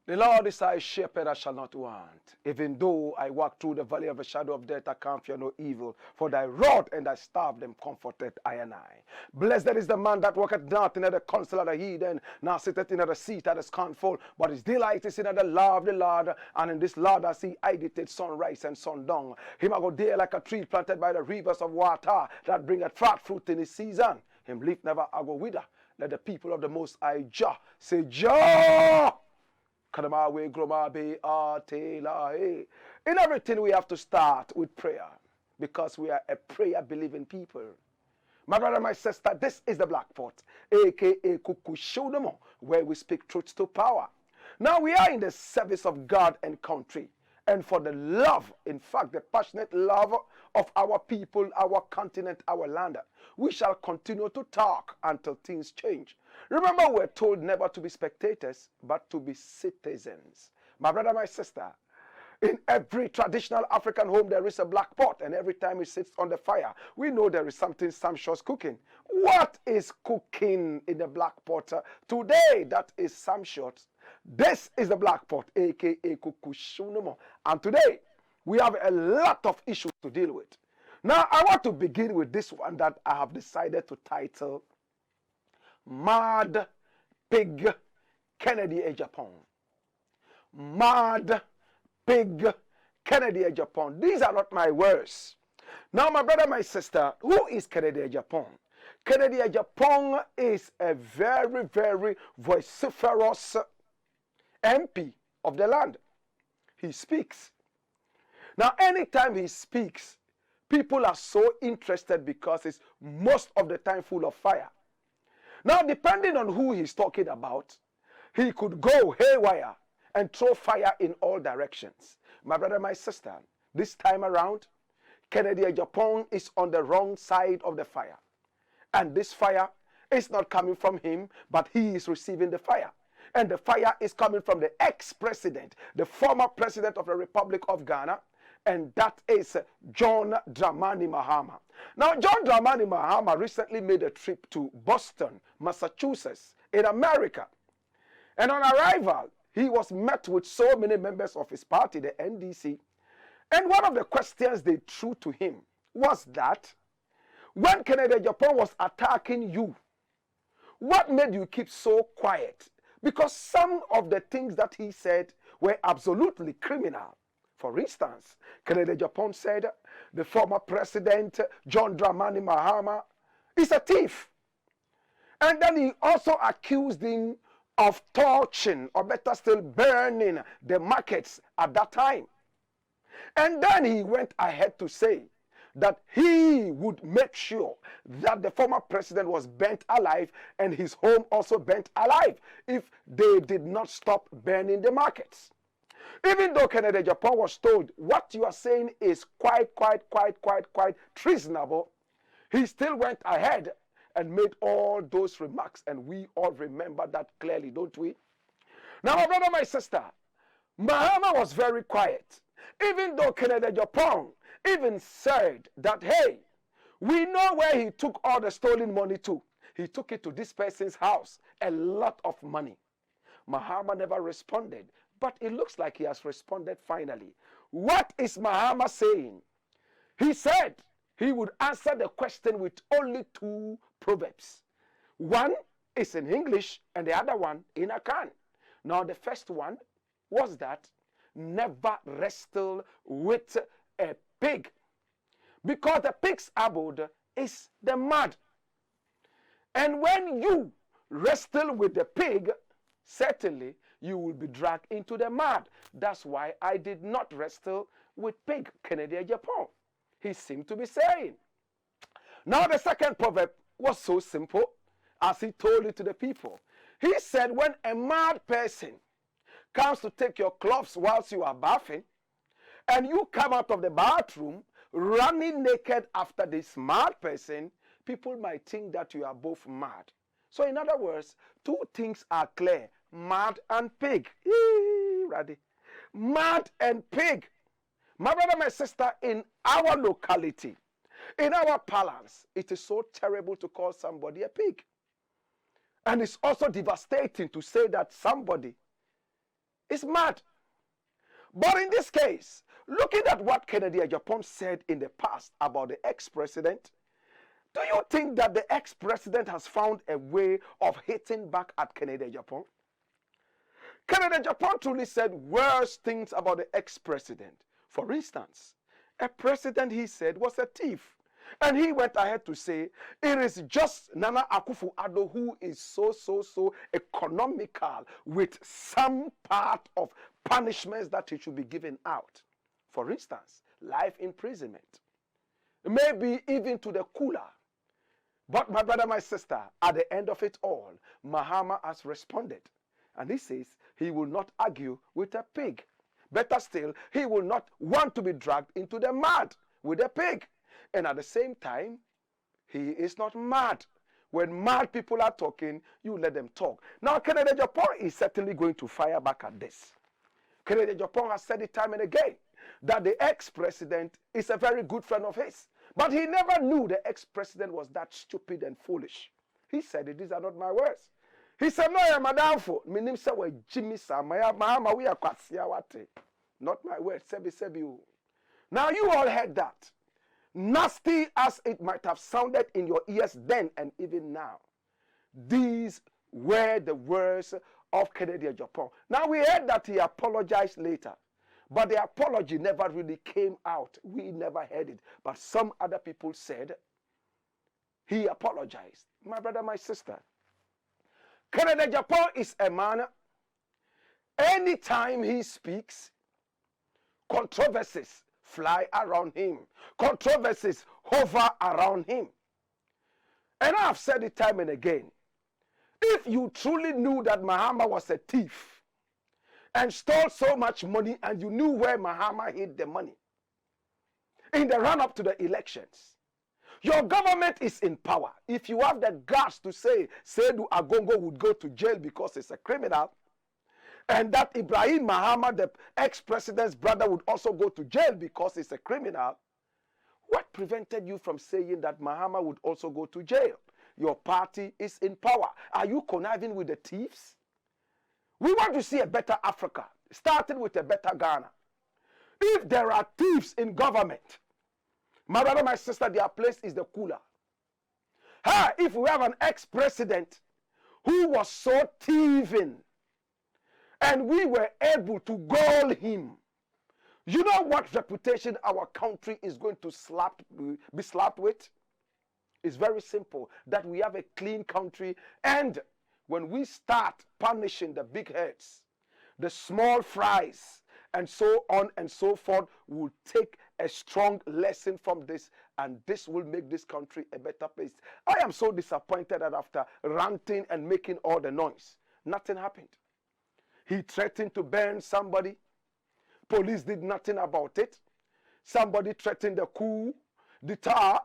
The Lord is thy shepherd, I shall not want. Even though I walk through the valley of the shadow of death, I can't fear no evil. For thy rod and thy staff, them comforteth I and I. Blessed is the man that walketh not in the counsel of the heathen, nor sitteth in the seat that is scornful, but his delight is in the law of the Lord. And in this law does he meditate sunrise and sundown. Him I go there like a tree planted by the rivers of water, that bringeth fat fruit in his season. Him leaf never I go wither. Let the people of the Most High Jah say, Jah! In everything we have to start with prayer, because we are a prayer believing people. My brother, my sister, this is the Black Pot, aka Kukushodomo, where we speak truth to power. Now we are in the service of God and country, and for the love, in fact the passionate love of our people, our continent, our land, we shall continue to talk until things change. Remember, we're told never to be spectators, but to be citizens. My brother, my sister, in every traditional African home, there is a black pot, and every time it sits on the fire, we know there is something sumptuous cooking. What is cooking in the black pot today that is sumptuous? This is the Black Pot, aka Kukushunumo. And today, we have a lot of issues to deal with. Now, I want to begin with this one that I have decided to title Mad Pig Kennedy Agyapong. Mad Pig Kennedy Agyapong. These are not my words. Now, my brother, my sister, who is Kennedy Agyapong? Kennedy Agyapong is a very, very vociferous MP of the land. He speaks. Now, anytime he speaks, people are so interested because it's most of the time full of fire. Now, depending on who he's talking about, he could go haywire and throw fire in all directions. My brother, my sister, this time around, Kennedy Agyapong is on the wrong side of the fire. And this fire is not coming from him, but he is receiving the fire. And the fire is coming from the ex-president, the former president of the Republic of Ghana, and that is John Dramani Mahama. Now, John Dramani Mahama recently made a trip to Boston, Massachusetts, in America. And on arrival, he was met with so many members of his party, the NDC. And one of the questions they threw to him was that, when Kennedy Agyapong was attacking you, what made you keep so quiet? Because some of the things that he said were absolutely criminal. For instance, Kennedy Agyapong said the former president, John Dramani Mahama, is a thief. And then he also accused him of torching, or better still, burning the markets at that time. And then he went ahead to say that he would make sure that the former president was burnt alive and his home also burnt alive if they did not stop burning the markets. Even though Kennedy Agyapong was told what you are saying is quite treasonable, he still went ahead and made all those remarks, and we all remember that clearly, don't we? Now, my brother, my sister, Mahama was very quiet. Even though Kennedy Agyapong even said that, hey, we know where he took all the stolen money to. He took it to this person's house, a lot of money. Mahama never responded, but it looks like he has responded finally. What is Mahama saying? He said he would answer the question with only two proverbs. One is in English and the other one in Akan. Now, the first one was that never wrestle with a pig. because the pig's abode is the mud. And when you wrestle with the pig, certainly you will be dragged into the mud. That's why I did not wrestle with pig. Kennedy Agyapong, he seemed to be saying. Now the second proverb was so simple as he told it to the people. He said, when a mad person comes to take your clothes whilst you are bathing, and you come out of the bathroom running naked after this mad person, people might think that you are both mad. So in other words, two things are clear: mad and pig. Mad and pig. My brother, my sister, in our locality, in our parlance, it is so terrible to call somebody a pig. And it's also devastating to say that somebody is mad. But in this case, looking at what Kennedy Agyapong said in the past about the ex-president, do you think that the ex-president has found a way of hitting back at Kennedy Agyapong? Kennedy Agyapong truly said worse things about the ex-president. For instance, a president, he said, was a thief. And he went ahead to say, it is just Nana Akufo-Addo who is so economical with some part of punishments that he should be given out. For instance, life imprisonment. Maybe even to the cooler. But my brother, my sister, at the end of it all, Mahama has responded. And he says he will not argue with a pig. Better still, he will not want to be dragged into the mud with a pig. And at the same time, he is not mad. When mad people are talking, you let them talk. Now, Kennedy Agyapong is certainly going to fire back at this. Kennedy Agyapong has said it time and again that the ex-president is a very good friend of his. But he never knew the ex-president was that stupid and foolish. He said it, these are not my words. He said, no, I'm madam for. My name is Jimmy Samaya, Mahama, we are Kwasiawate. Not my words, Sebi. Now, you all heard that. Nasty as it might have sounded in your ears then and even now, these were the words of Kennedy Agyapong. Now we heard that he apologized later, but the apology never really came out. We never heard it. But some other people said he apologized. My brother, my sister, Kennedy Agyapong is a man, anytime he speaks, controversies fly around him. Controversies hover around him. And I've said it time and again. If you truly knew that Mahama was a thief and stole so much money, and you knew where Mahama hid the money in the run-up to the elections, your government is in power. If you have the guts to say Seydou Agongo would go to jail because he's a criminal, and that Ibrahim Mahama, the ex-president's brother, would also go to jail because he's a criminal, what prevented you from saying that Mahama would also go to jail? Your party is in power. Are you conniving with the thieves? We want to see a better Africa, starting with a better Ghana. If there are thieves in government, my brother, my sister, their place is the cooler. If we have an ex-president who was so thieving, and we were able to gall him, you know what reputation our country is going to be slapped with? It's very simple, that we have a clean country, and when we start punishing the big heads, the small fries, and so on and so forth, will take a strong lesson from this, and this will make this country a better place. I am so disappointed that after ranting and making all the noise, nothing happened. He threatened to burn somebody. Police did nothing about it. Somebody threatened the coup d'etat,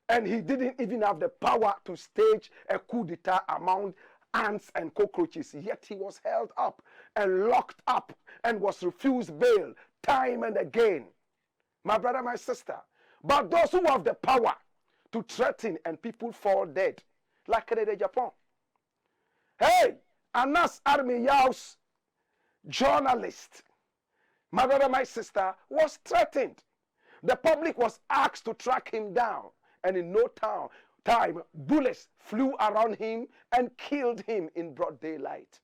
and he didn't even have the power to stage a coup d'etat among ants and cockroaches. Yet he was held up and locked up and was refused bail time and again. My brother, my sister. But those who have the power to threaten and people fall dead, like Kennedy Agyapong. Hey, Anas Armiyao's journalist, my brother, my sister, was threatened. The public was asked to track him down, and in no time, bullets flew around him and killed him in broad daylight.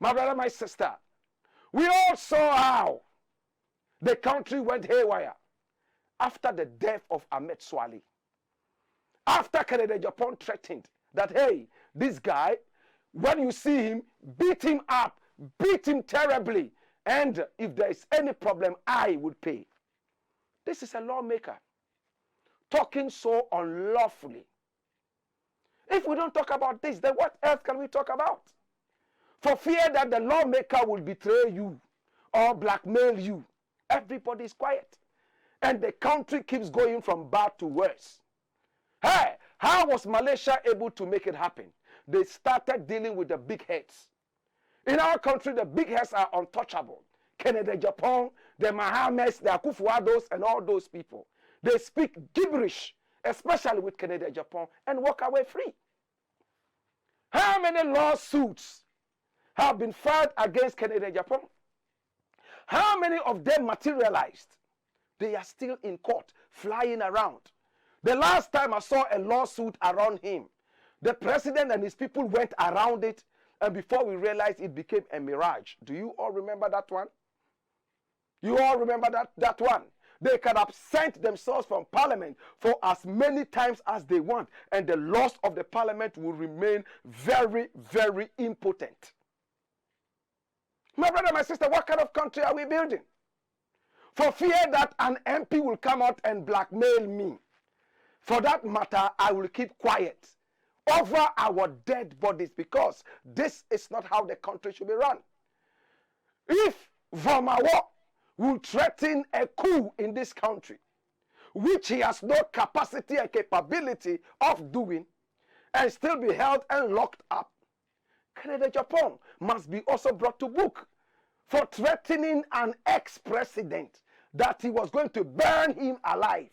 My brother, my sister, we all saw how the country went haywire after the death of Ahmed Swali. After Kennedy Agyapong threatened that, hey, this guy, when you see him, beat him up, beat him terribly, and if there is any problem, I would pay. This is a lawmaker talking so unlawfully. If we don't talk about this, then what else can we talk about? For fear that the lawmaker will betray you or blackmail you, everybody is quiet. And the country keeps going from bad to worse. Hey, how was Malaysia able to make it happen? They started dealing with the big heads. In our country, the big heads are untouchable. Kennedy Agyapong, the Mahamas, the Akufo-Addos, and all those people. They speak gibberish, especially with Kennedy Agyapong, and walk away free. How many lawsuits have been filed against Kennedy Agyapong? How many of them materialized? They are still in court, flying around. The last time I saw a lawsuit around him, the president and his people went around it, and before we realized, it became a mirage. Do you all remember that one? You all remember that one? They can absent themselves from parliament for as many times as they want, and the laws of the parliament will remain very, very impotent. My brother, my sister, what kind of country are we building? For fear that an MP will come out and blackmail me. For that matter, I will keep quiet over our dead bodies, because this is not how the country should be run. If Vomawo will threaten a coup in this country, which he has no capacity and capability of doing, and still be held and locked up, Kennedy Agyapong must be also brought to book for threatening an ex-president that he was going to burn him alive.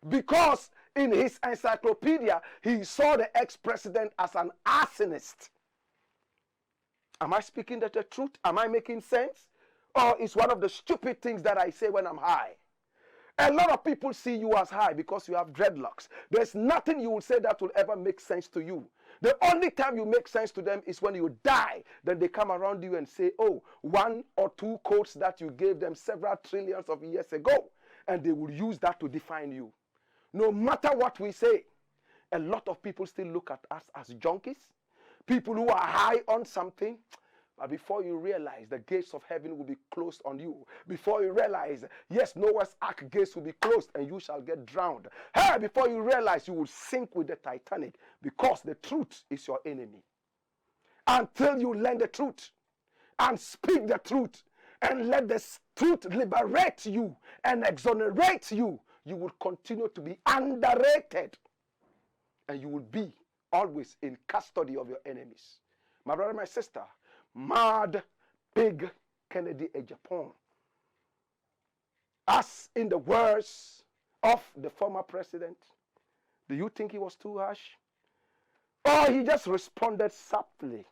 Because in his encyclopedia, he saw the ex-president as an arsonist. Am I speaking the truth? Am I making sense? Or is one of the stupid things that I say when I'm high? A lot of people see you as high because you have dreadlocks. There's nothing you will say that will ever make sense to you. The only time you make sense to them is when you die. Then they come around you and say, oh, 1 or 2 quotes that you gave them several trillions of years ago. And they will use that to define you. No matter what we say, a lot of people still look at us as junkies. People who are high on something. But before you realize, the gates of heaven will be closed on you. Before you realize, yes, Noah's ark gates will be closed and you shall get drowned. Hey, before you realize, you will sink with the Titanic, because the truth is your enemy. Until you learn the truth and speak the truth and let the truth liberate you and exonerate you, you will continue to be underrated, and you will be always in custody of your enemies. My brother, my sister, mad big Kennedy Agyapong, as in the words of the former president, do you think he was too harsh? Or he just responded subtly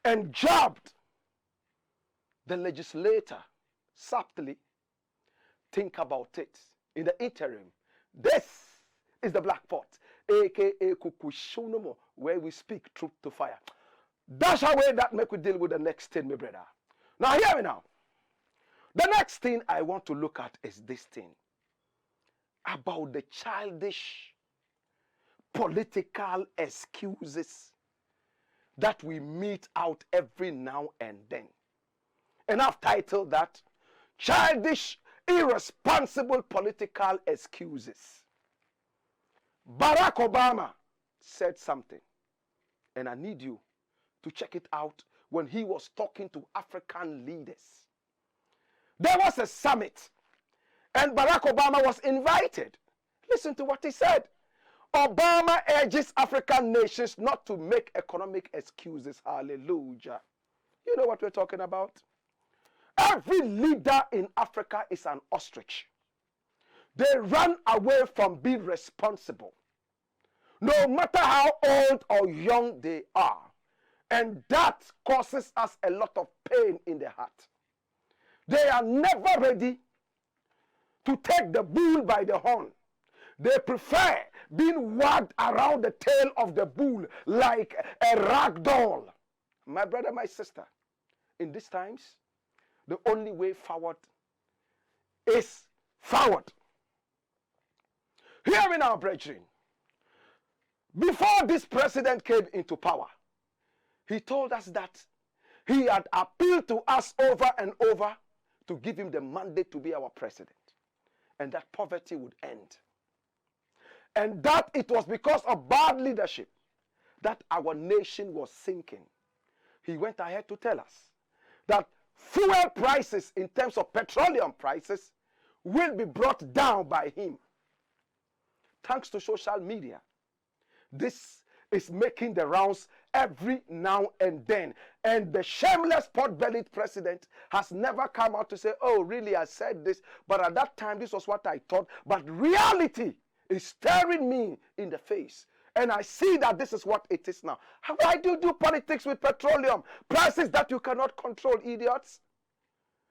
and jabbed the legislator subtly? Think about it. In the interim, this is the Black Pot, aka Kukushunomo, where we speak truth to fire. That's how way that make we deal with the next thing, my brother. Now hear me now. The next thing I want to look at is this thing about the childish political excuses that we meet out every now and then. And I've titled that Childish, Irresponsible Political Excuses. Barack Obama said something, and I need you to check it out when he was talking to African leaders. There was a summit, and Barack Obama was invited. Listen to what he said. Obama urges African nations not to make economic excuses. Hallelujah. You know what we're talking about? Every leader in Africa is an ostrich. They run away from being responsible, no matter how old or young they are. And that causes us a lot of pain in the heart. They are never ready to take the bull by the horn. They prefer being wagged around the tail of the bull like a rag doll. My brother, my sister, in these times, the only way forward is forward. Hear me now, brethren. Before this president came into power, he told us that he had appealed to us over and over to give him the mandate to be our president, and that poverty would end. And that it was because of bad leadership that our nation was sinking. He went ahead to tell us that fuel prices in terms of petroleum prices will be brought down by him. Thanks to social media, this is making the rounds every now and then. And the shameless pot-bellied president has never come out to say, oh, really, I said this, but at that time, this was what I thought. But reality is staring me in the face. And I see that this is what it is now. Why do you do politics with petroleum prices that you cannot control, idiots?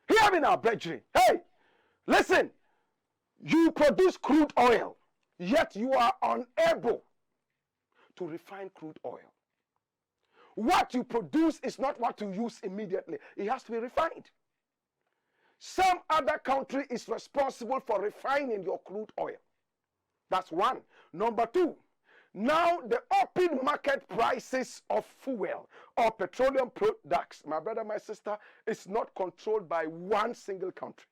Hear me now, brethren. Hey, listen. You produce crude oil, yet you are unable to refine crude oil. What you produce is not what you use immediately. It has to be refined. Some other country is responsible for refining your crude oil. That's one. Number two, now the open market prices of fuel or petroleum products, my brother, my sister, is not controlled by one single country.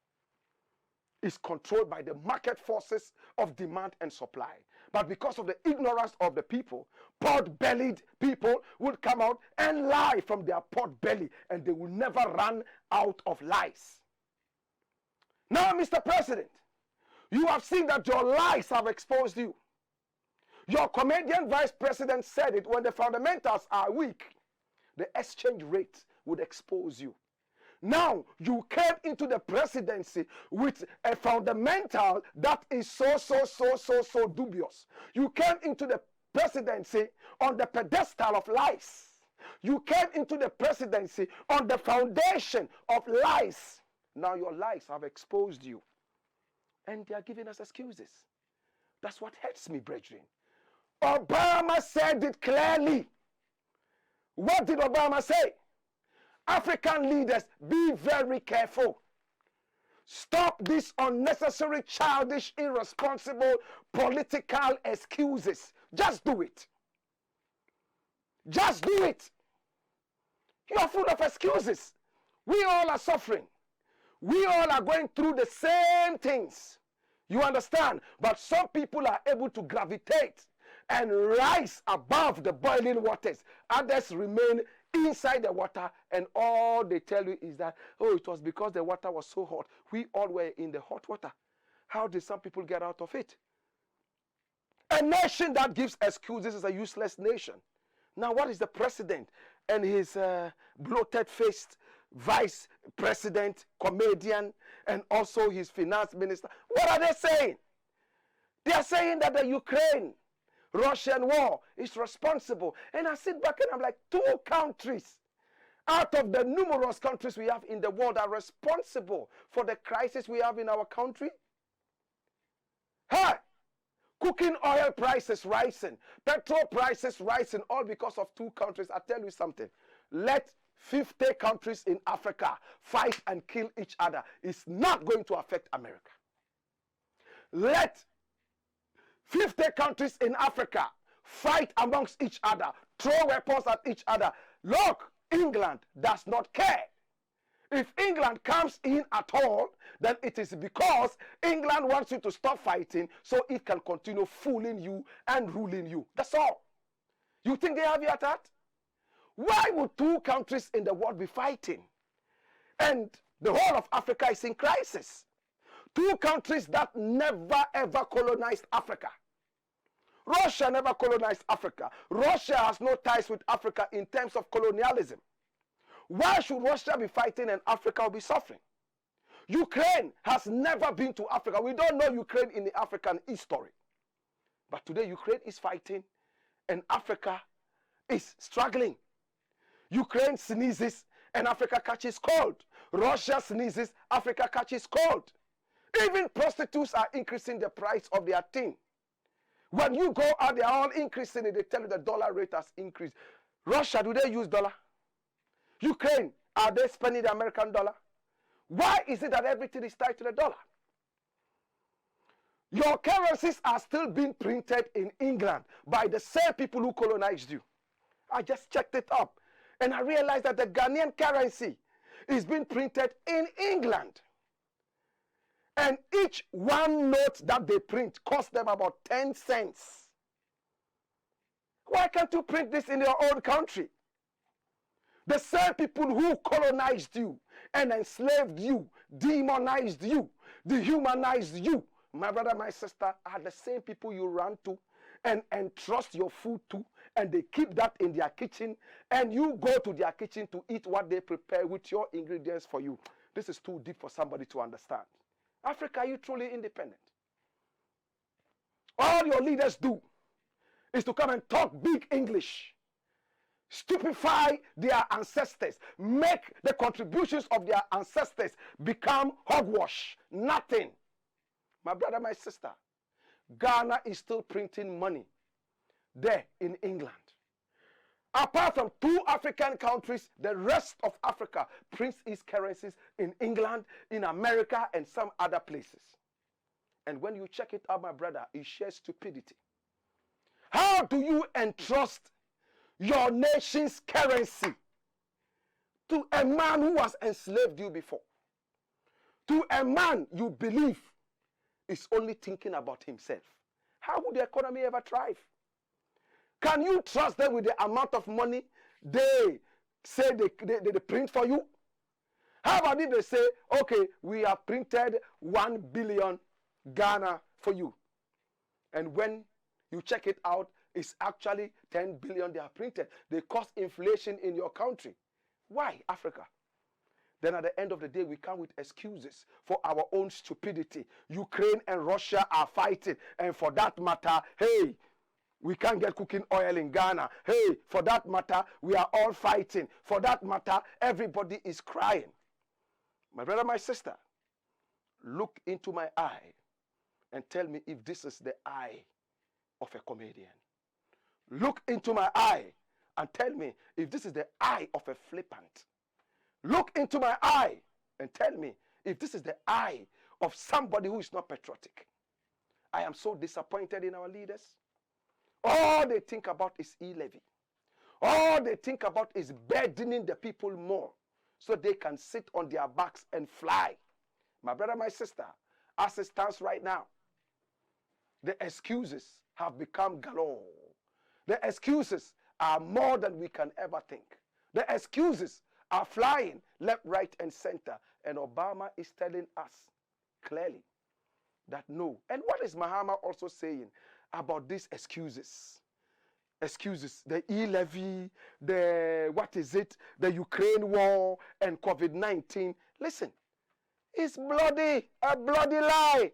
It's controlled by the market forces of demand and supply. But because of the ignorance of the people, pot-bellied people would come out and lie from their pot belly, and they will never run out of lies. Now, Mr. President, you have seen that your lies have exposed you. Your comedian vice president said it, when the fundamentals are weak, the exchange rate would expose you. Now, you came into the presidency with a fundamental that is so dubious. You came into the presidency on the pedestal of lies. You came into the presidency on the foundation of lies. Now your lies have exposed you. And they are giving us excuses. That's what hurts me, brethren. Obama said it clearly. What did Obama say? African leaders, be very careful. Stop these unnecessary, childish, irresponsible political excuses. Just do it. Just do it. You are full of excuses. We all are suffering. We all are going through the same things. You understand? But some people are able to gravitate and rise above the boiling waters. Others remain inside the water, and all they tell you is that, oh, it was because the water was so hot. We all were in the hot water. How did some people get out of it? A nation that gives excuses is a useless nation. Now, what is the president and his bloated-faced vice president, comedian, and also his finance minister? What are they saying? They are saying that the Ukraine-Russian war is responsible. And I sit back and I'm like, two countries out of the numerous countries we have in the world are responsible for the crisis we have in our country? Hey! Cooking oil prices rising, petrol prices rising, all because of two countries. I tell you something. Let 50 countries in Africa fight and kill each other. It's not going to affect America. Let 50 countries in Africa fight amongst each other, throw weapons at each other. Look, England does not care. If England comes in at all, then it is because England wants you to stop fighting so it can continue fooling you and ruling you. That's all. You think they have you at that? Why would two countries in the world be fighting? And the whole of Africa is in crisis. Two countries that never ever colonized Africa. Russia never colonized Africa. Russia has no ties with Africa in terms of colonialism. Why should Russia be fighting and Africa will be suffering? Ukraine has never been to Africa. We don't know Ukraine in the African history. But today Ukraine is fighting and Africa is struggling. Ukraine sneezes and Africa catches cold. Russia sneezes, Africa catches cold. Even prostitutes are increasing the price of their thing. When you go out, they are all increasing it. They tell you the dollar rate has increased. Russia, do they use dollar? Ukraine, are they spending the American dollar? Why is it that everything is tied to the dollar? Your currencies are still being printed in England by the same people who colonized you. I just checked it up and I realized that the Ghanaian currency is being printed in England. And each one note that they print costs them about 10 cents. Why can't you print this in your own country? The same people who colonized you and enslaved you, demonized you, dehumanized you, my brother, my sister, are the same people you run to and entrust your food to, and they keep that in their kitchen, and you go to their kitchen to eat what they prepare with your ingredients for you. This is too deep for somebody to understand. Africa, are you truly independent? All your leaders do is to come and talk big English, stupefy their ancestors, make the contributions of their ancestors become hogwash, nothing. My brother, my sister, Ghana is still printing money there in England. Apart from 2 African countries, the rest of Africa prints its currencies in England, in America, and some other places. And when you check it out, my brother, it shares stupidity. How do you entrust your nation's currency to a man who has enslaved you before? To a man you believe is only thinking about himself. How would the economy ever thrive? Can you trust them with the amount of money they say they print for you? How about if they say, okay, we have printed 1 billion Ghana for you. And when you check it out, it's actually 10 billion they are printed. They cause inflation in your country. Why, Africa? Then at the end of the day, we come with excuses for our own stupidity. Ukraine and Russia are fighting. And for that matter, hey, we can't get cooking oil in Ghana. Hey, for that matter, we are all fighting. For that matter, everybody is crying. My brother, my sister, look into my eye and tell me if this is the eye of a comedian. Look into my eye and tell me if this is the eye of a flippant. Look into my eye and tell me if this is the eye of somebody who is not patriotic. I am so disappointed in our leaders. All they think about is e-levy. All they think about is burdening the people more so they can sit on their backs and fly. My brother, my sister, as it stands right now, the excuses have become galore. The excuses are more than we can ever think. The excuses are flying left, right, and center. And Obama is telling us clearly that no. And what is Mahama also saying about these excuses? Excuses, the e-levy, the Ukraine war, and COVID-19. Listen, it's bloody, a bloody lie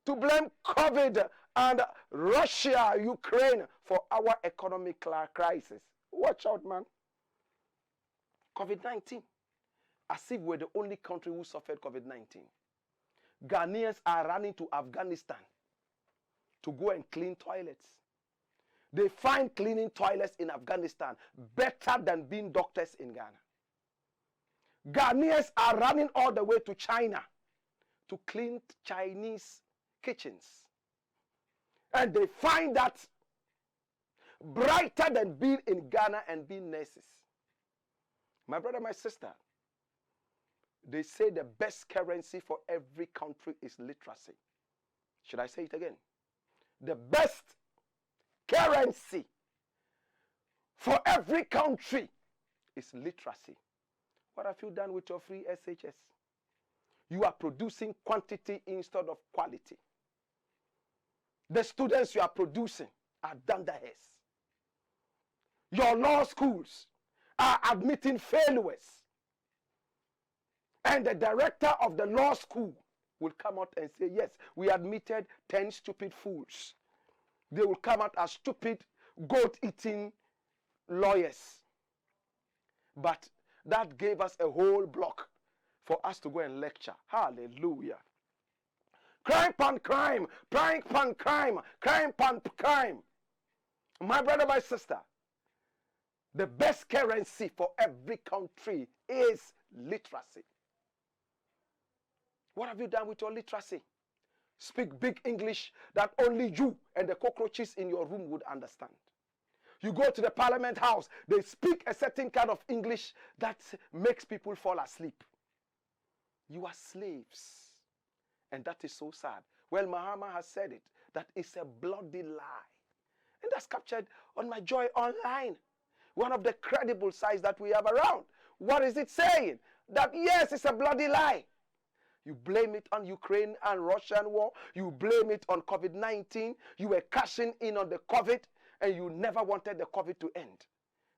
to blame COVID and Russia, Ukraine for our economic crisis. Watch out, man. COVID-19, as if we're the only country who suffered COVID-19. Ghanaians are running to Afghanistan to go and clean toilets. They find cleaning toilets in Afghanistan better than being doctors in Ghana. Ghanaians are running all the way to China to clean Chinese kitchens. And they find that brighter than being in Ghana and being nurses. My brother, my sister, they say the best currency for every country is literacy. Should I say it again? The best currency for every country is literacy. What have you done with your free SHS? You are producing quantity instead of quality. The students you are producing are dunderheads. Your law schools are admitting failures. And the director of the law school will come out and say, yes, we admitted 10 stupid fools. They will come out as stupid, goat-eating lawyers. But that gave us a whole block for us to go and lecture. Hallelujah. Crime upon crime, crime upon crime, crime upon crime. My brother, my sister, the best currency for every country is literacy. What have you done with your literacy? speak big English that only you and the cockroaches in your room would understand. You go to the Parliament House, they speak a certain kind of English that makes people fall asleep. You are slaves. And that is so sad. Well, Mahama has said it, that it's a bloody lie. And that's captured on my Joy Online, one of the credible sites that we have around. What is it saying? That yes, it's a bloody lie. You blame it on Ukraine and Russian war. You blame it on COVID-19. You were cashing in on the COVID and you never wanted the COVID to end.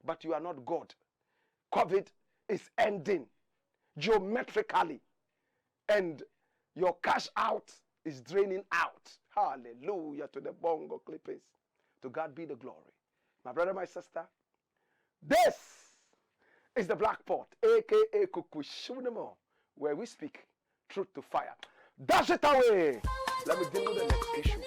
But you are not God. COVID is ending geometrically. And your cash out is draining out. Hallelujah to the bongo clippers. To God be the glory. My brother, my sister, this is the Black Pot, aka Kukushunamo, where we speak truth to fire. Dash it away. Let me deal with the next issue.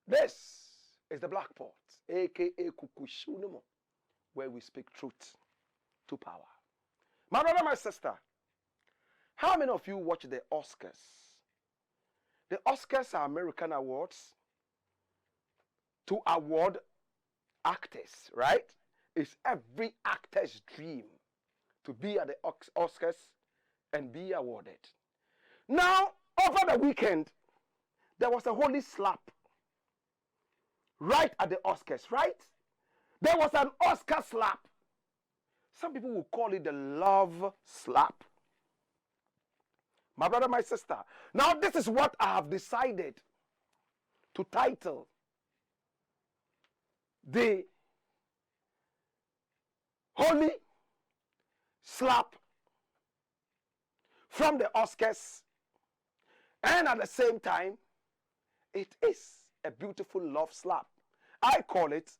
This is the Black Pot, aka Kukushunamo, where we speak truth to power. My brother, my sister, how many of you watch the Oscars? The Oscars are American awards to award actors, right? It's every actor's dream to be at the Oscars and be awarded. Now, over the weekend, there was a holy slap right at the Oscars, right? There was an Oscar slap. Some people will call it the love slap. My brother, my sister. Now, this is what I have decided to title the holy slap from the Oscars, and at the same time, it is a beautiful love slap. I call it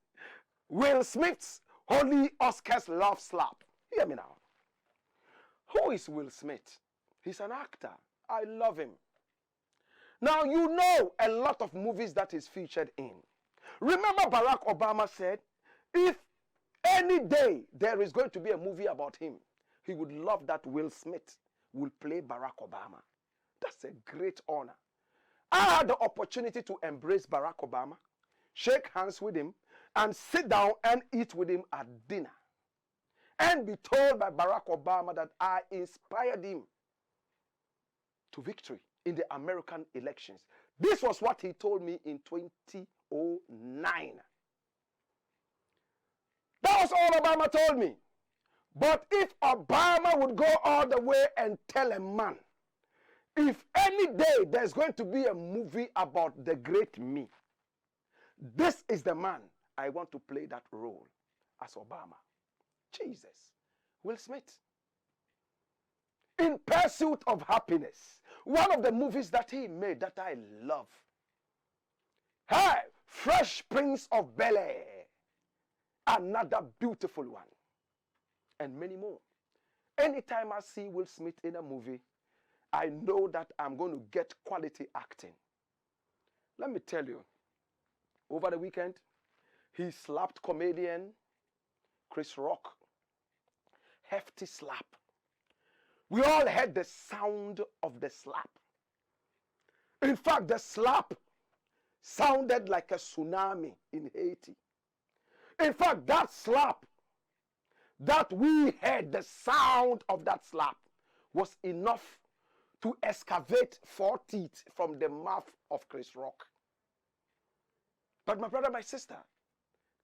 Will Smith's Holy Oscars Love Slap. Hear me now. Who is Will Smith? He's an actor. I love him. Now, you know a lot of movies that he's featured in. Remember Barack Obama said, if any day there is going to be a movie about him, he would love that Will Smith will play Barack Obama. That's a great honor. I had the opportunity to embrace Barack Obama, shake hands with him, and sit down and eat with him at dinner. And be told by Barack Obama that I inspired him to victory in the American elections. This was what he told me in 2009. That was all Obama told me. But if Obama would go all the way and tell a man, if any day there's going to be a movie about the great me, this is the man I want to play that role as Obama. Jesus. Will Smith. In Pursuit of Happiness, one of the movies that he made that I love. Hey, Fresh Prince of Bel-Air. Another beautiful one. And many more. Anytime I see Will Smith in a movie, I know that I'm going to get quality acting. Let me tell you, over the weekend, he slapped comedian Chris Rock. Hefty slap. We all heard the sound of the slap. In fact, the slap sounded like a tsunami in Haiti. In fact, that slap, that we heard the sound of that slap was enough to excavate 4 teeth from the mouth of Chris Rock. But my brother, my sister,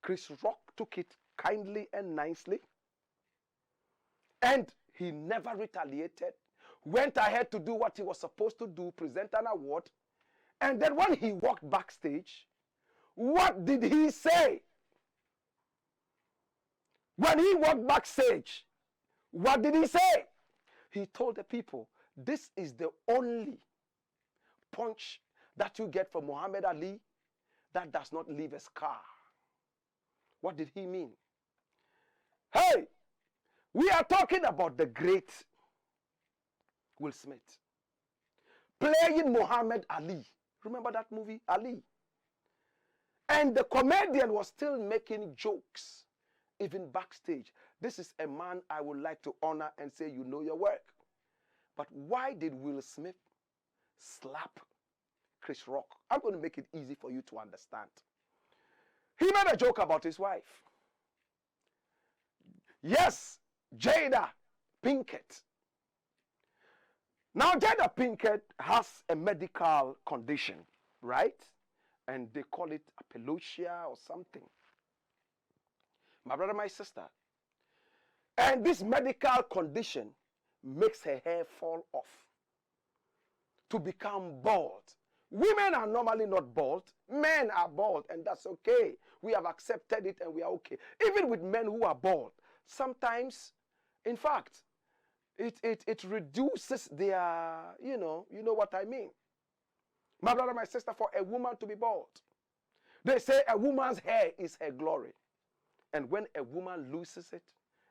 Chris Rock took it kindly and nicely. And he never retaliated. Went ahead to do what he was supposed to do, present an award. And then when he walked backstage, What did he say? When he walked backstage, what did he say? He told the people, this is the only punch that you get from Muhammad Ali that does not leave a scar. What did he mean? Hey, we are talking about the great Will Smith playing Muhammad Ali. Remember that movie, Ali? And the comedian was still making jokes, even backstage. This is a man I would like to honor and say, you know your work. But why did Will Smith slap Chris Rock? I'm going to make it easy for you to understand. He made a joke about his wife. Yes, Jada Pinkett. Now, Jada Pinkett has a medical condition, right? And they call it apologia or something. My brother, my sister. And this medical condition makes her hair fall off to become bald. Women are normally not bald. Men are bald, and that's okay. We have accepted it, and we are okay. Even with men who are bald, sometimes, in fact, it reduces their, you know what I mean. My brother, my sister, for a woman to be bald, they say a woman's hair is her glory. And when a woman loses it,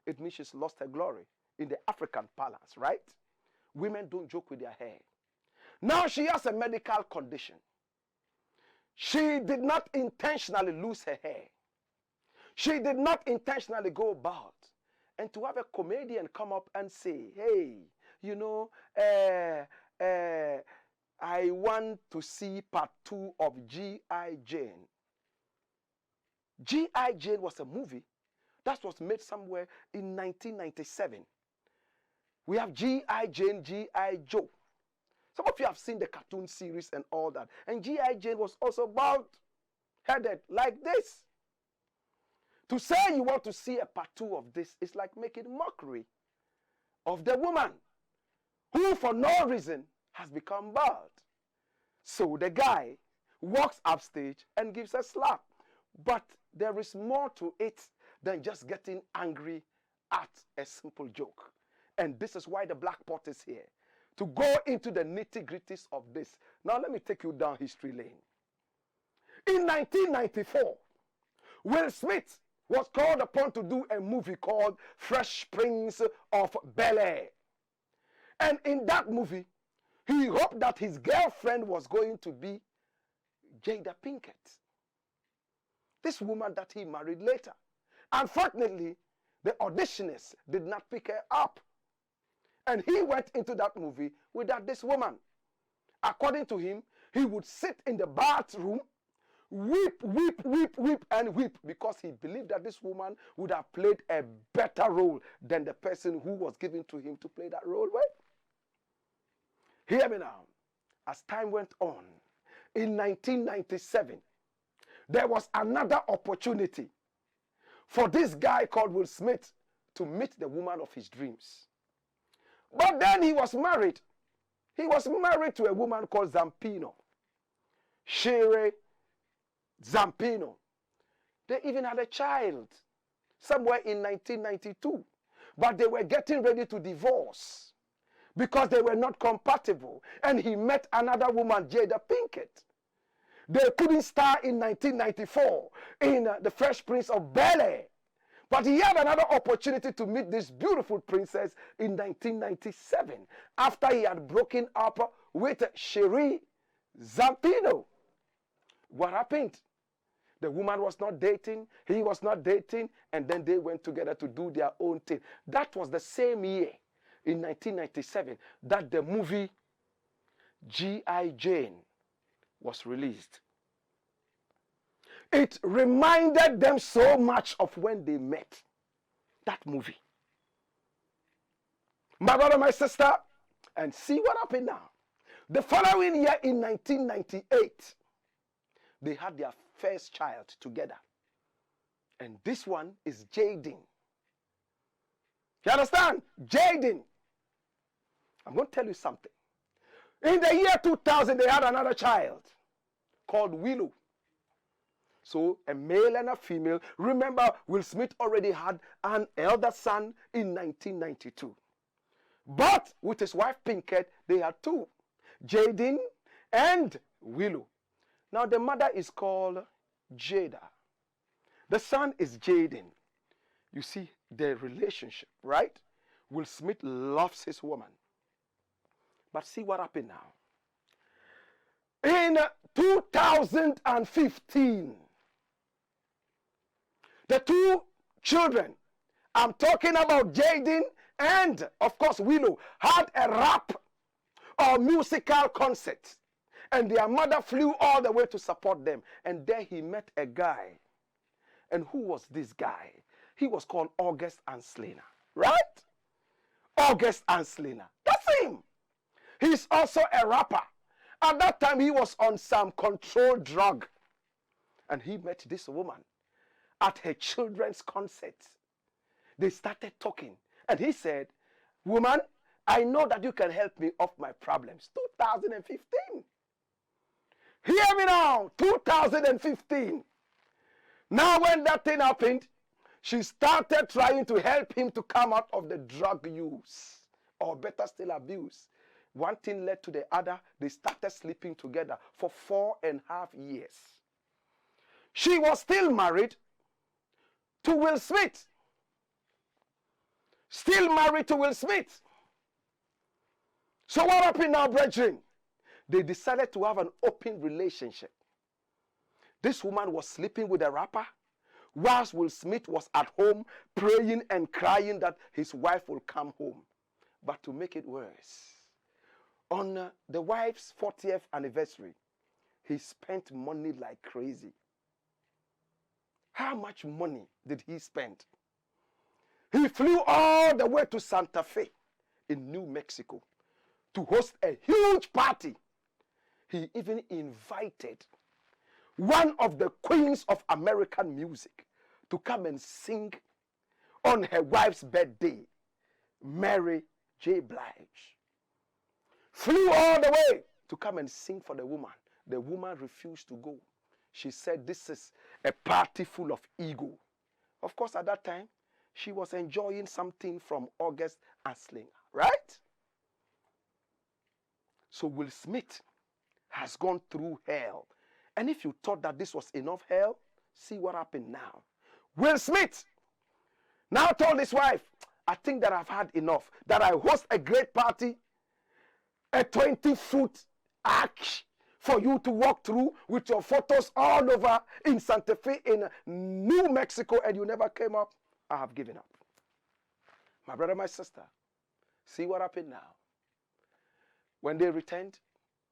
it means she's lost her glory in the African parlance, right? Women don't joke with their hair. Now she has a medical condition. She did not intentionally lose her hair. She did not intentionally go bald. And to have a comedian come up and say, hey, I want to see part 2 of G.I. Jane. G.I. Jane was a movie that was made somewhere in 1997. We have G.I. Jane, G.I. Joe. Some of you have seen the cartoon series and all that. And G.I. Jane was also bald-headed like this. To say you want to see a part 2 of this is like making mockery of the woman who for no reason has become bald. So the guy walks upstage and gives a slap. But there is more to it than just getting angry at a simple joke. And this is why the Black Pot is here, to go into the nitty-gritties of this. Now let me take you down history lane. In 1994, Will Smith was called upon to do a movie called Fresh Prince of Bel-Air. And in that movie, he hoped that his girlfriend was going to be Jada Pinkett, this woman that he married later. Unfortunately, the auditioners did not pick her up. And he went into that movie without this woman. According to him, he would sit in the bathroom, weep, and weep, because he believed that this woman would have played a better role than the person who was given to him to play that role with. Hear me now. As time went on, in 1997, there was another opportunity for this guy called Will Smith to meet the woman of his dreams. But then he was married. He was married to a woman called Zampino. Shere Zampino. They even had a child somewhere in 1992. But they were getting ready to divorce because they were not compatible. And he met another woman, Jada Pinkett. They couldn't star in 1994 in The Fresh Prince of Bel-Air. But he had another opportunity to meet this beautiful princess in 1997 after he had broken up with Shere Zampino. What happened? The woman was not dating, he was not dating, and then they went together to do their own thing. That was the same year, in 1997, that the movie G.I. Jane was released. It reminded them so much of when they met. That movie. My brother, my sister, and see what happened now. The following year, in 1998, they had their first child together. And this one is Jaden. You understand? Jaden. I'm going to tell you something. In the year 2000, they had another child called Willow. So a male and a female. Remember, Will Smith already had an elder son in 1992. But with his wife Pinkett, they had two, Jaden and Willow. Now the mother is called Jada. The son is Jaden. You see the relationship, right? Will Smith loves his woman. But see what happened now. In 2015, the two children, I'm talking about Jaden and, of course, Willow, had a rap or musical concert. And their mother flew all the way to support them. And there he met a guy. And who was this guy? He was called August Ansliner, right? August Ansliner. That's him. He's also a rapper. At that time, he was on some controlled drug. And he met this woman at her children's concert. They started talking. And he said, woman, I know that you can help me off my problems. 2015. Hear me now. 2015. Now when that thing happened, she started trying to help him to come out of the drug use, or better still, abuse. One thing led to the other. They started sleeping together for 4.5 years. She was still married to Will Smith. Still married to Will Smith. So what happened now, brethren? They decided to have an open relationship. This woman was sleeping with a rapper, whilst Will Smith was at home praying and crying that his wife will come home. But to make it worse, on the wife's 40th anniversary, he spent money like crazy. How much money did he spend? He flew all the way to Santa Fe in New Mexico to host a huge party. He even invited one of the queens of American music to come and sing on her wife's birthday, Mary J. Blige. Flew all the way to come and sing for the woman. The woman refused to go. She said this is a party full of ego. Of course, at that time, she was enjoying something from August Ansliner, right? So Will Smith has gone through hell. And if you thought that this was enough hell, see what happened now. Will Smith now told his wife, I think that I've had enough. That I host a great party, a 20-foot arch for you to walk through with your photos all over in Santa Fe in New Mexico, and you never came up. I have given up. My brother, my sister, see what happened now. When they returned,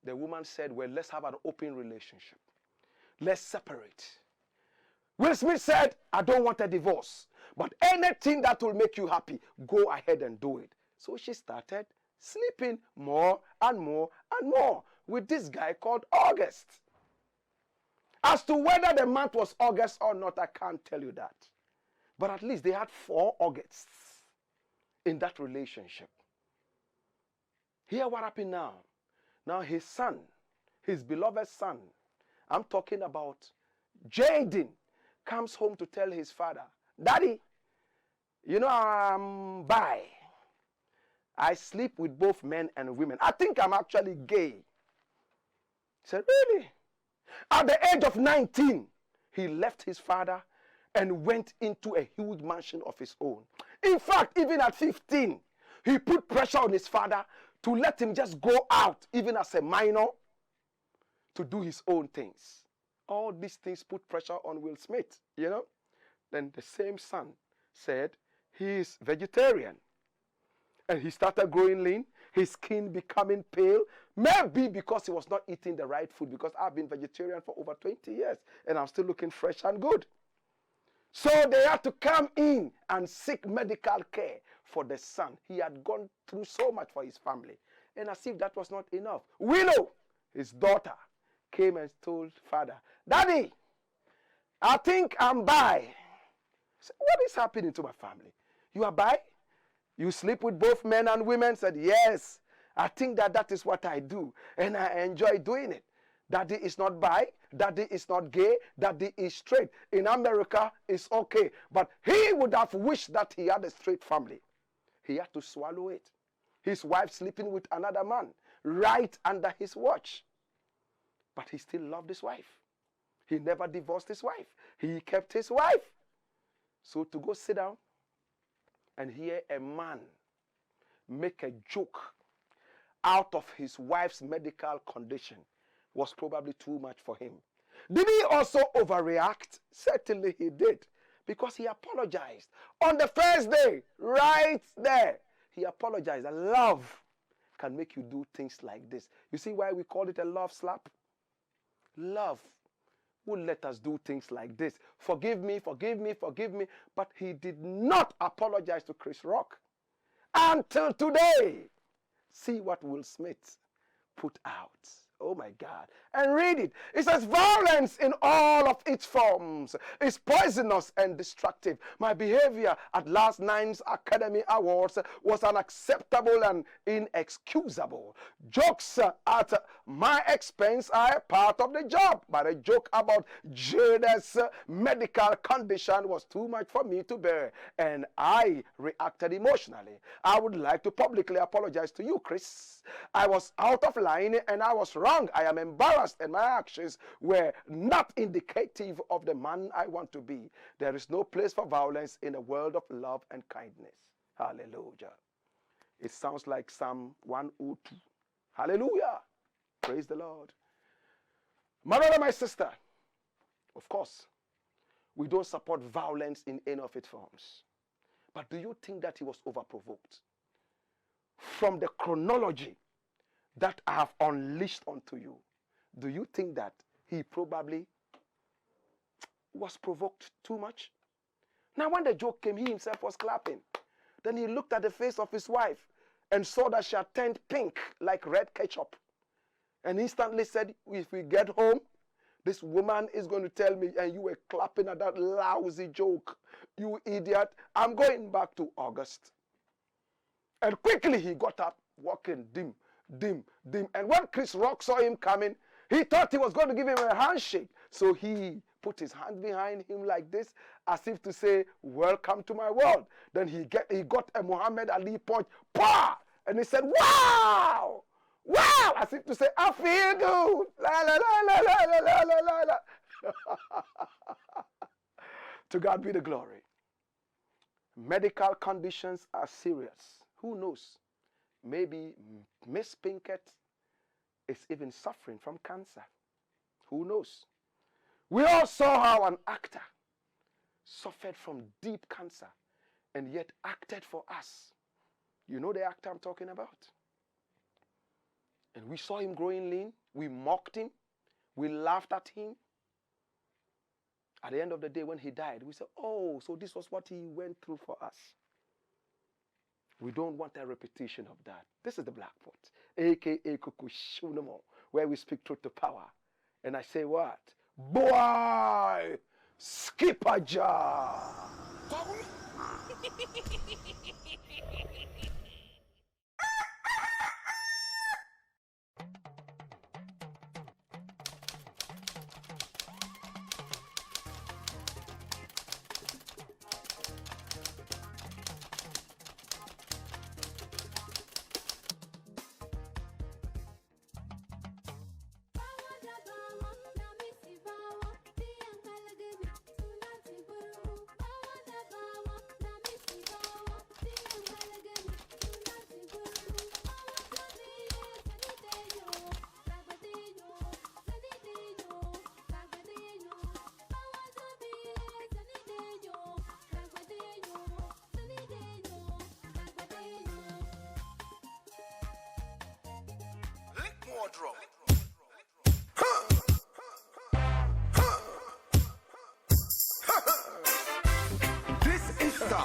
the woman said, well, let's have an open relationship. Let's separate. Will Smith said, I don't want a divorce, but anything that will make you happy, go ahead and do it. So she started sleeping more and more and more with this guy called August. As to whether the month was August or not, I can't tell you that. But at least they had 4 Augusts in that relationship. Hear what happened now. Now his son, his beloved son, I'm talking about Jaden, comes home to tell his father, Daddy, you know I'm bi. I sleep with both men and women. I think I'm actually gay. He said, really? At the age of 19, he left his father and went into a huge mansion of his own. In fact, even at 15, he put pressure on his father to let him just go out, even as a minor, to do his own things. All these things put pressure on Will Smith, you know. Then the same son said he is vegetarian. And he started growing lean, his skin becoming pale, maybe because he was not eating the right food, because I've been vegetarian for over 20 years and I'm still looking fresh and good. So they had to come in and seek medical care for the son. He had gone through so much for his family. And as if that was not enough, Willow, his daughter, came and told father, Daddy, I think I'm bi. Said, what is happening to my family? You are bi? You sleep with both men and women? Said, yes, I think that is what I do. And I enjoy doing it. Daddy is not bi. Daddy is not gay, daddy is straight. In America, it's okay. But he would have wished that he had a straight family. He had to swallow it. His wife sleeping with another man right under his watch. But he still loved his wife. He never divorced his wife. He kept his wife. So to go sit down and hear a man make a joke out of his wife's medical condition was probably too much for him. Did he also overreact? Certainly he did, because he apologized. On the first day, right there, he apologized. And love can make you do things like this. You see why we call it a love slap? Love will let us do things like this. Forgive me, forgive me, forgive me. But he did not apologize to Chris Rock until today. See what Will Smith put out. Oh my God. And read it. It says, violence in all of its forms is poisonous and destructive. My behavior at last night's Academy Awards was unacceptable and inexcusable. Jokes at my expense are a part of the job, but a joke about Jada's medical condition was too much for me to bear, and I reacted emotionally. I would like to publicly apologize to you, Chris. I was out of line and I was wrong. I am embarrassed, and my actions were not indicative of the man I want to be. There is no place for violence in a world of love and kindness. Hallelujah. It sounds like Psalm 102. Hallelujah. Praise the Lord. My brother, my sister, of course, we don't support violence in any of its forms. But do you think that he was overprovoked? From the chronology that I have unleashed onto you, do you think that he probably was provoked too much? Now when the joke came, he himself was clapping. Then he looked at the face of his wife and saw that she had turned pink like red ketchup. And instantly said, if we get home, this woman is going to tell me, and you were clapping at that lousy joke, you idiot. I'm going back to August. And quickly he got up, walking dim. And when Chris Rock saw him coming, he thought he was going to give him a handshake. So he put his hand behind him like this, as if to say, welcome to my world. Then he got a Muhammad Ali punch, pa! And he said, wow! Wow! As if to say, I feel good. La la la la la la la la la. To God be the glory. Medical conditions are serious. Who knows? Maybe Miss Pinkett is even suffering from cancer. Who knows? We all saw how an actor suffered from deep cancer and yet acted for us. You know the actor I'm talking about? And we saw him growing lean. We mocked him. We laughed at him. At the end of the day, when he died, we said, oh, so this was what he went through for us. We don't want a repetition of that. This is the Black Pot, a.k.a. Kukushunamo, where we speak truth to power. And I say what? Boy, skip a jar. This Easter,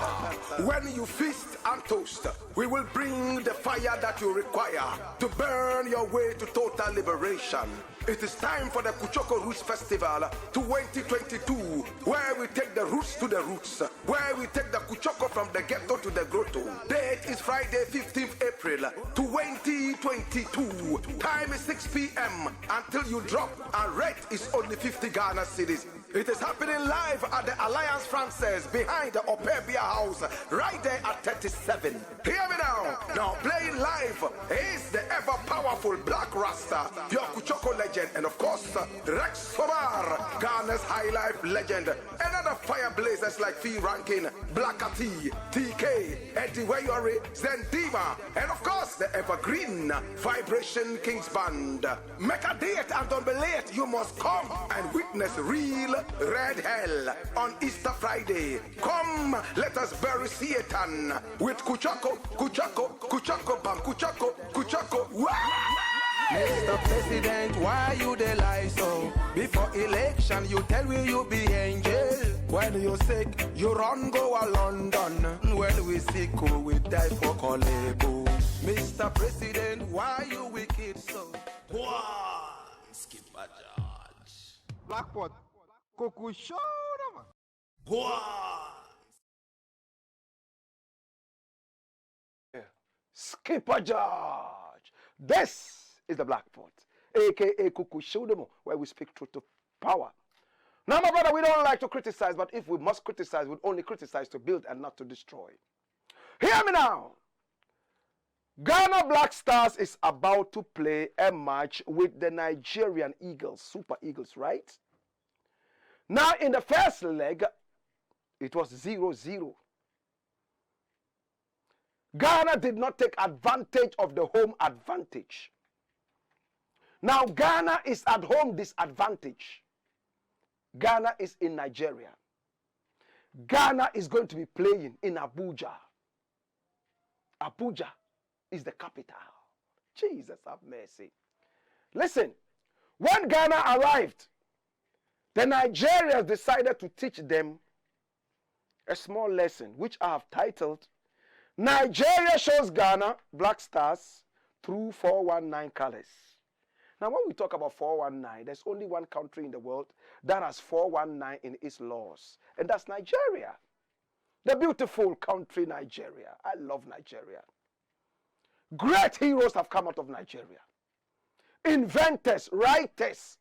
when you feast and toast, we will bring the fire that you require to burn your way to total liberation. It is time for the Kuchoko Roots Festival 2022, where we take the roots to the roots, where we take the Kuchoko from the ghetto to the grotto. Date is Friday, 15th April 2022. Time is 6 p.m. until you drop, and rate is only 50 Ghana cedis. It is happening live at the Alliance Francaise behind the Opebia House, right there at 37. Hear me now. Now playing live is the ever powerful Blakk Rasta, your Kuchoko legend, and of course Rex Sobar, Ghana's high life legend, and other fireblazers like Fee Rankin, Black T, TK, Eddie Wayori, Zendima, and of course the evergreen Vibration Kings Band. Make a date and don't be late. You must come and witness real red hell on Easter Friday. Come, let us bury Satan with Kuchoko, Kuchoko, Kuchoko, Bam, Kuchoko, Kuchoko. Mr. President, why you dey lie so? Before election, you tell me you be angel. When you sick, you run go a London. When we sick, we die for Kolebo. Mr. President, why you wicked so? Wah! Skip a judge. Blackpot, Coco show them. Wah! Skipper George. This is the Black Pot, aka Kuku Shudemo, where we speak truth to power. Now, my brother, we don't like to criticize, but if we must criticize, we'd only criticize to build and not to destroy. Hear me now. Ghana Black Stars is about to play a match with the Nigerian Eagles, Super Eagles, right? Now, in the first leg, it was 0-0. Ghana did not take advantage of the home advantage. Now, Ghana is at home disadvantage. Ghana is in Nigeria. Ghana is going to be playing in Abuja. Abuja is the capital. Jesus have mercy. Listen, when Ghana arrived, the Nigerians decided to teach them a small lesson, which I have titled, Nigeria shows Ghana Black Stars through 419 colors. Now, when we talk about 419, there's only one country in the world that has 419 in its laws, and that's Nigeria. The beautiful country, Nigeria. I love Nigeria. Great heroes have come out of Nigeria. Inventors, writers,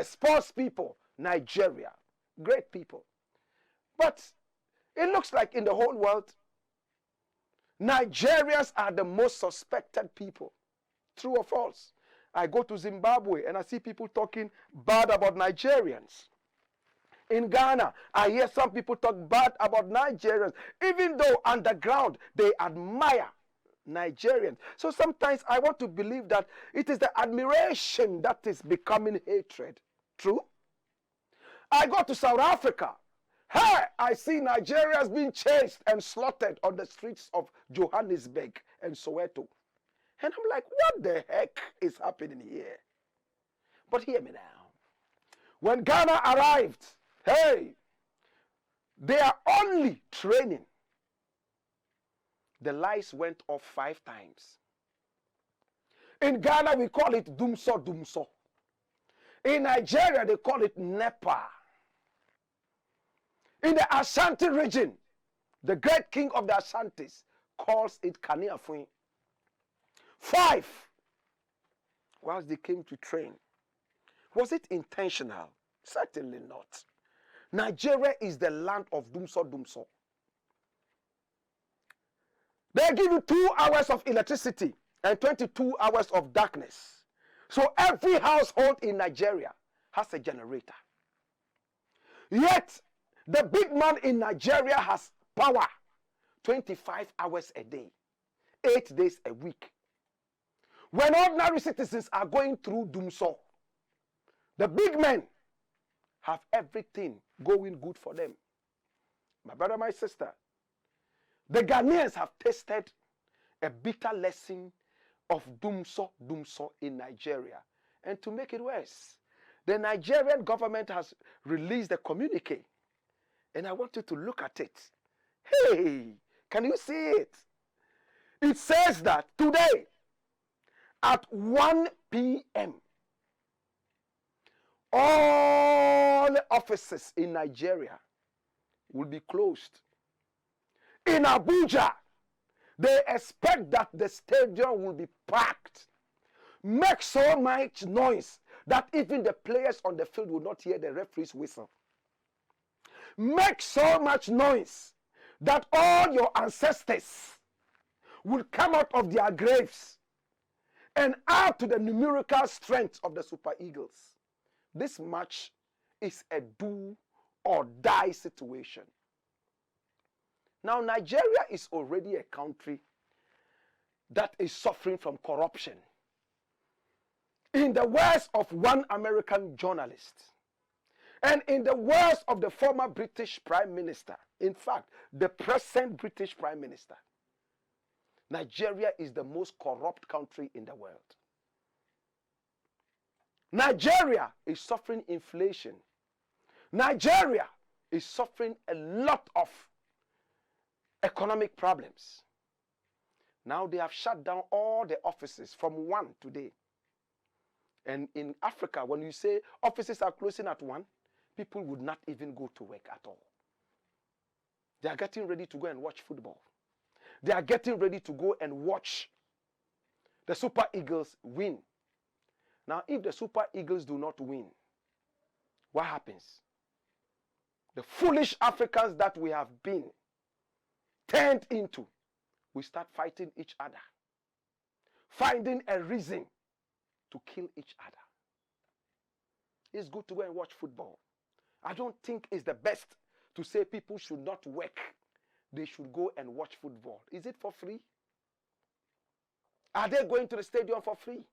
sports people, Nigeria. Great people. But it looks like in the whole world, Nigerians are the most suspected people. True or false? I go to Zimbabwe and I see people talking bad about Nigerians. In Ghana, I hear some people talk bad about Nigerians, even though underground they admire Nigerians. So sometimes I want to believe that it is the admiration that is becoming hatred. True? I go to South Africa. Hey, I see Nigerians being chased and slaughtered on the streets of Johannesburg and Soweto. And I'm like, what the heck is happening here? But hear me now. When Ghana arrived, hey, they are only training. The lights went off 5 times. In Ghana, we call it Dumso Dumso. In Nigeria, they call it NEPA. In the Ashanti region, the great king of the Ashantis calls it Kaniafui. 5, whilst they came to train. Was it intentional? Certainly not. Nigeria is the land of Dumso Dumso. They give you 2 hours of electricity and 22 hours of darkness. So every household in Nigeria has a generator. Yet, the big man in Nigeria has power 25 hours a day, 8 days a week. When ordinary citizens are going through Dumso, the big men have everything going good for them. My brother, my sister, the Ghanaians have tasted a bitter lesson of Dumso Dumso in Nigeria. And to make it worse, the Nigerian government has released a communique. And I want you to look at it. Hey, can you see it? It says that today, at 1 p.m., all the offices in Nigeria will be closed. In Abuja, they expect that the stadium will be packed. Make so much noise that even the players on the field will not hear the referee's whistle. Make so much noise that all your ancestors will come out of their graves and add to the numerical strength of the Super Eagles. This match is a do or die situation. Now, Nigeria is already a country that is suffering from corruption. In the words of one American journalist, and in the words of the former British Prime Minister, in fact, the present British Prime Minister, Nigeria is the most corrupt country in the world. Nigeria is suffering inflation. Nigeria is suffering a lot of economic problems. Now they have shut down all the offices from 1 today. And in Africa, when you say offices are closing at 1, people would not even go to work at all. They are getting ready to go and watch football. They are getting ready to go and watch the Super Eagles win. Now, if the Super Eagles do not win, what happens? The foolish Africans that we have been turned into, we start fighting each other, finding a reason to kill each other. It's good to go and watch football. I don't think it's the best to say people should not work. They should go and watch football. Is it for free? Are they going to the stadium for free?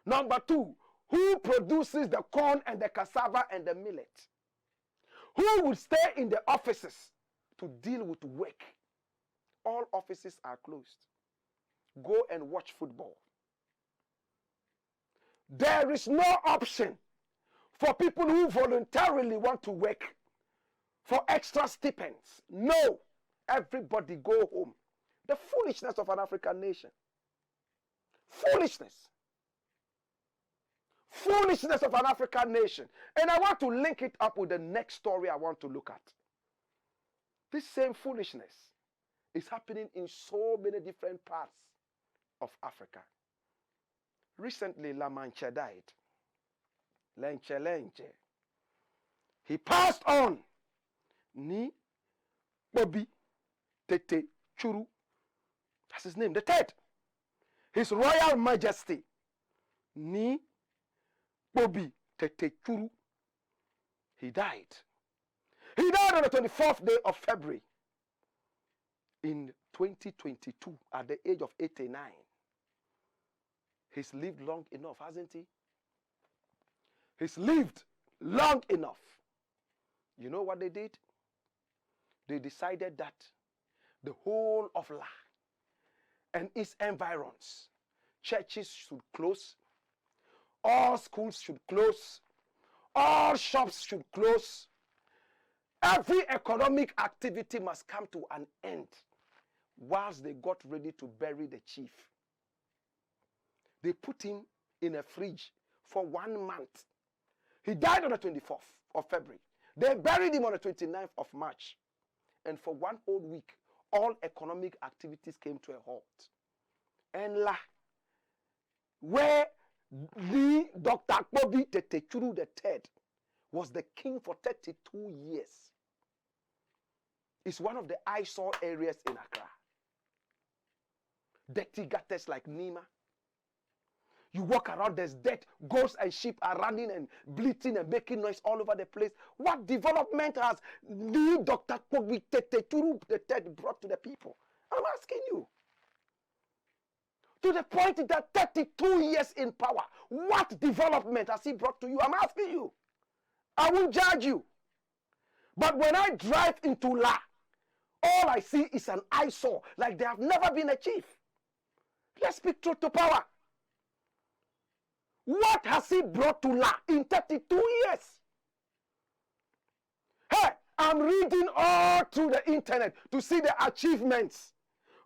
Number 2, who produces the corn and the cassava and the millet? Who will stay in the offices to deal with work? All offices are closed. Go and watch football. There is no option for people who voluntarily want to work for extra stipends. No. Everybody go home. The foolishness of an African nation. Foolishness. Foolishness of an African nation. And I want to link it up with the next story I want to look at. This same foolishness is happening in so many different parts of Africa. Recently, Mantse died. Lenche. He passed on. Ni Bobi Tete Churu. That's his name, the third. His Royal Majesty. Ni Bobi Tete Churu. He died. He died on the 24th day of February in 2022 at the age of 89. He's lived long enough, hasn't he? He's lived long enough. You know what they did? They decided that the whole of La and its environs, churches should close, all schools should close, all shops should close. Every economic activity must come to an end whilst they got ready to bury the chief. They put him in a fridge for 1 month. He died on the 24th of February. They buried him on the 29th of March. And for 1 whole week, all economic activities came to a halt. And La, where the Dr. Bobi Tete Churu III was the king for 32 years, is one of the eyesore areas in Accra. Dirty gutters like Nima. You walk around, there's dead goats and sheep are running and bleating and making noise all over the place. What development has the Dr. Bobi Tete Churu III brought to the people? I'm asking you. To the point that 32 years in power, what development has he brought to you? I'm asking you. I won't judge you. But when I drive into La, all I see is an eyesore, like there have never been a chief. Let's speak truth to power. What has he brought to La in 32 years? Hey, I'm reading all through the internet to see the achievements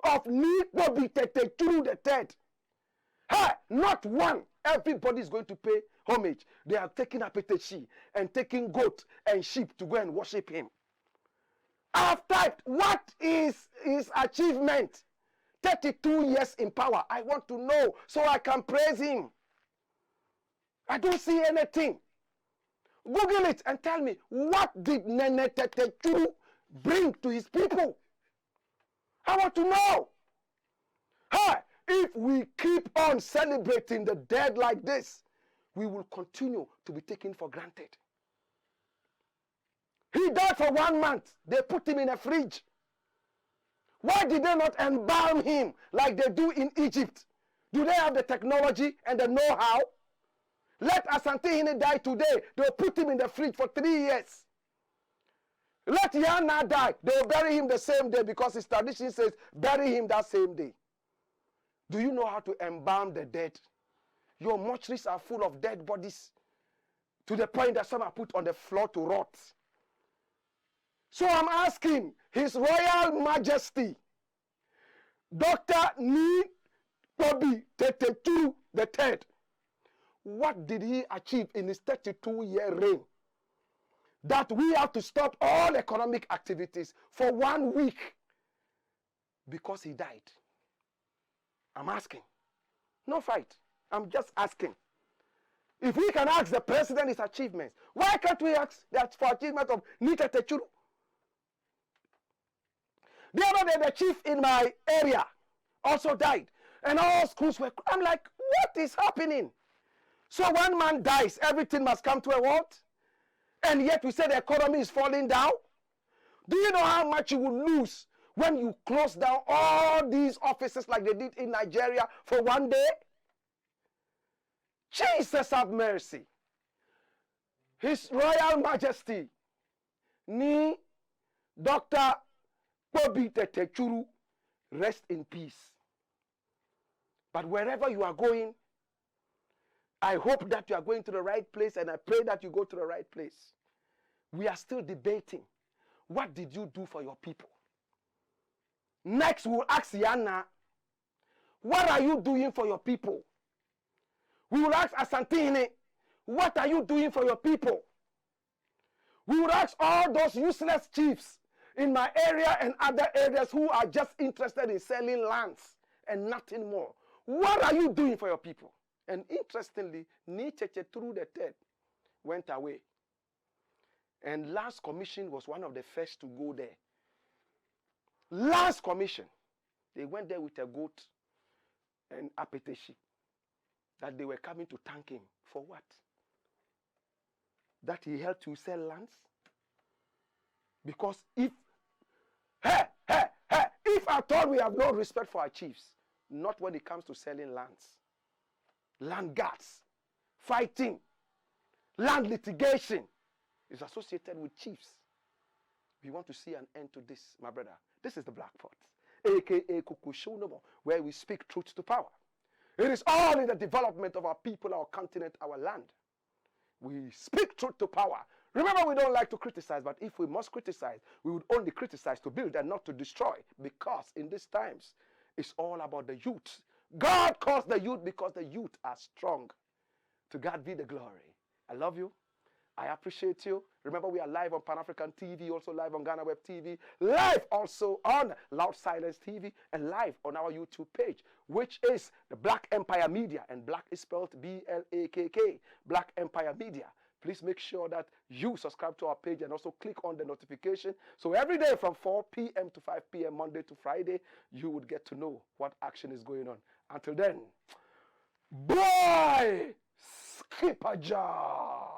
of Bobi Tete Churu III. Hey, not one. Everybody is going to pay homage. They are taking Apeteshi and taking goat and sheep to go and worship him. I have typed, what is his achievement? 32 years in power. I want to know so I can praise him. I don't see anything. Google it and tell me, what did Nene Tetechu bring to his people? I want to know. Hey, if we keep on celebrating the dead like this, we will continue to be taken for granted. He died for 1 month. They put him in a fridge. Why did they not embalm him like they do in Egypt? Do they have the technology and the know-how? Let Asante die today. They'll put him in the fridge for 3 years. Let Yana die. They'll bury him the same day because his tradition says bury him that same day. Do you know how to embalm the dead? Your mortuaries are full of dead bodies to the point that some are put on the floor to rot. So I'm asking His Royal Majesty, Dr. Ni Toby Tetetu III, what did he achieve in his 32-year reign? That we have to stop all economic activities for 1 week because he died. I'm asking. No fight. I'm just asking. If we can ask the president his achievements, why can't we ask that for achievement of Nita Techuru? The other day, the chief in my area also died. And all schools were, I'm like, what is happening? So one man dies, everything must come to a halt. And yet we say the economy is falling down. Do you know how much you will lose when you close down all these offices like they did in Nigeria for 1 day? Jesus have mercy. His Royal Majesty, Ni Dr. Toby Techuru, rest in peace. But wherever you are going, I hope that you are going to the right place, and I pray that you go to the right place. We are still debating. What did you do for your people? Next, we'll ask Yana, what are you doing for your people? We will ask Asantehene, what are you doing for your people? We will ask all those useless chiefs in my area and other areas who are just interested in selling lands and nothing more. What are you doing for your people? And interestingly, Nicheche through the third went away. And last commission was one of the first to go there. Last commission, they went there with a goat and apeteshi. That they were coming to thank him. For what? That he helped to sell lands? Because if at all we have no respect for our chiefs, not when it comes to selling lands, land guards, fighting, land litigation is associated with chiefs. We want to see an end to this, my brother. This is the Black Pot, aka Kukushonomo, where we speak truth to power. It is all in the development of our people, our continent, our land. We speak truth to power. Remember, we don't like to criticize, but if we must criticize, we would only criticize to build and not to destroy, because in these times, it's all about the youth. God calls the youth because the youth are strong. To God be the glory. I love you. I appreciate you. Remember, we are live on Pan-African TV, also live on Ghana Web TV, live also on Loud Silence TV, and live on our YouTube page, which is the Black Empire Media, and Black is spelled B-L-A-K-K, Black Empire Media. Please make sure that you subscribe to our page and also click on the notification. So every day from 4 p.m. to 5 p.m. Monday to Friday, you would get to know what action is going on. Until then, boy, skip a job.